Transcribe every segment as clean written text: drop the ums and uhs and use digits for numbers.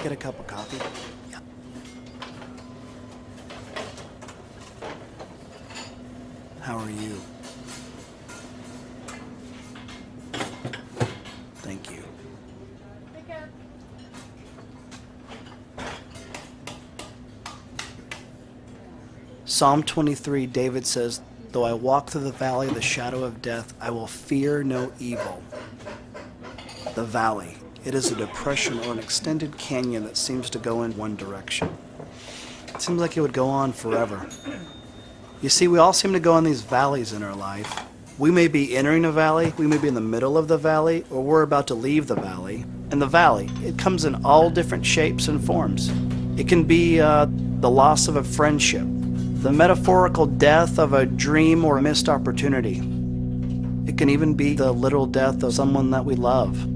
get a cup of coffee? Yeah. How are you? Thank you. Psalm 23, David says, "Though I walk through the valley of the shadow of death, I will fear no evil." The valley. It is a depression or an extended canyon that seems to go in one direction. It seems like it would go on forever. You see, we all seem to go in these valleys in our life. We may be entering a valley, we may be in the middle of the valley, or we're about to leave the valley. And the valley, it comes in all different shapes and forms. It can be the loss of a friendship, the metaphorical death of a dream or a missed opportunity. It can even be the literal death of someone that we love.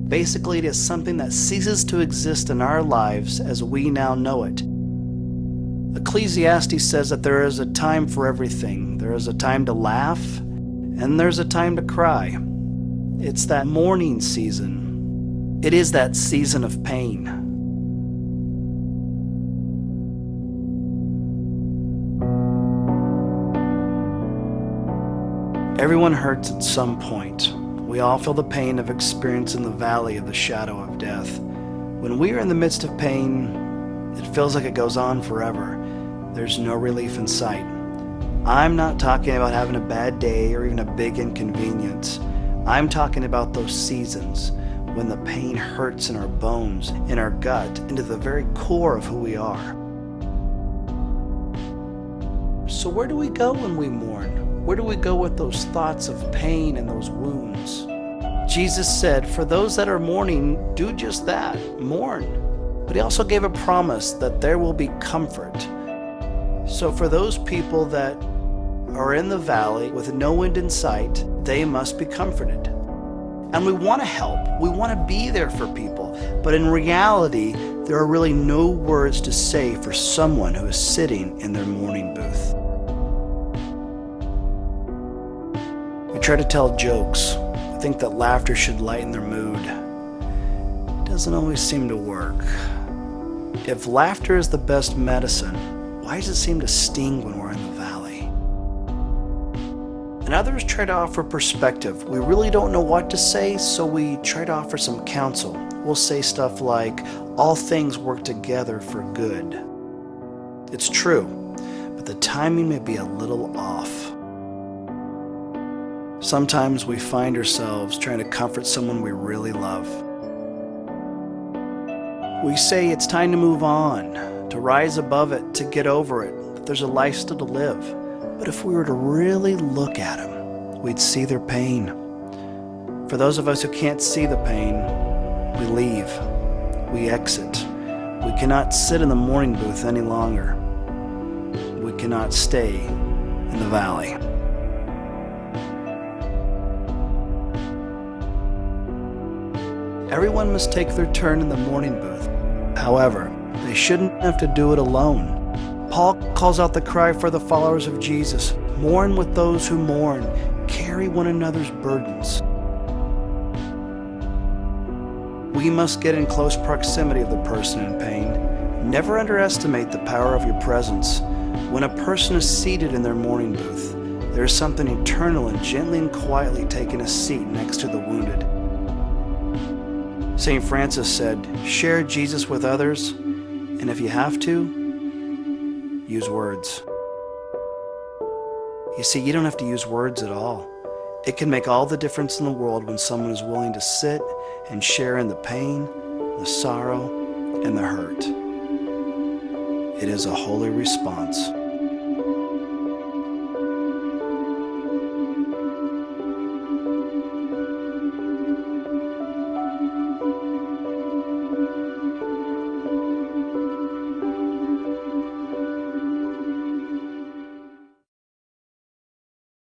Basically, it is something that ceases to exist in our lives as we now know it. Ecclesiastes says that there is a time for everything. There is a time to laugh, and there's a time to cry. It's that mourning season. It is that season of pain. Everyone hurts at some point. We all feel the pain of experiencing the valley of the shadow of death. When we are in the midst of pain, it feels like it goes on forever. There's no relief in sight. I'm not talking about having a bad day or even a big inconvenience. I'm talking about those seasons when the pain hurts in our bones, in our gut, into the very core of who we are. So where do we go when we mourn? Where do we go with those thoughts of pain and those wounds? Jesus said, for those that are mourning, do just that, mourn. But he also gave a promise that there will be comfort. So for those people that are in the valley with no end in sight, they must be comforted. And we want to help. We want to be there for people. But in reality, there are really no words to say for someone who is sitting in their mourning booth. We try to tell jokes. We think that laughter should lighten their mood. It doesn't always seem to work. If laughter is the best medicine, why does it seem to sting when we're in the valley? And others try to offer perspective. We really don't know what to say, so we try to offer some counsel. We'll say stuff like, all things work together for good. It's true, but the timing may be a little off. Sometimes we find ourselves trying to comfort someone we really love. We say it's time to move on, to rise above it, to get over it, that there's a life still to live. But if we were to really look at them, we'd see their pain. For those of us who can't see the pain, we leave, we exit. We cannot sit in the mourning booth any longer. We cannot stay in the valley. Everyone must take their turn in the mourning booth. However, they shouldn't have to do it alone. Paul calls out the cry for the followers of Jesus. Mourn with those who mourn. Carry one another's burdens. We must get in close proximity of the person in pain. Never underestimate the power of your presence. When a person is seated in their mourning booth, there is something eternal and gently and quietly taking a seat next to the wounded. St. Francis said, share Jesus with others, and if you have to, use words. You see, you don't have to use words at all. It can make all the difference in the world when someone is willing to sit and share in the pain, the sorrow, and the hurt. It is a holy response.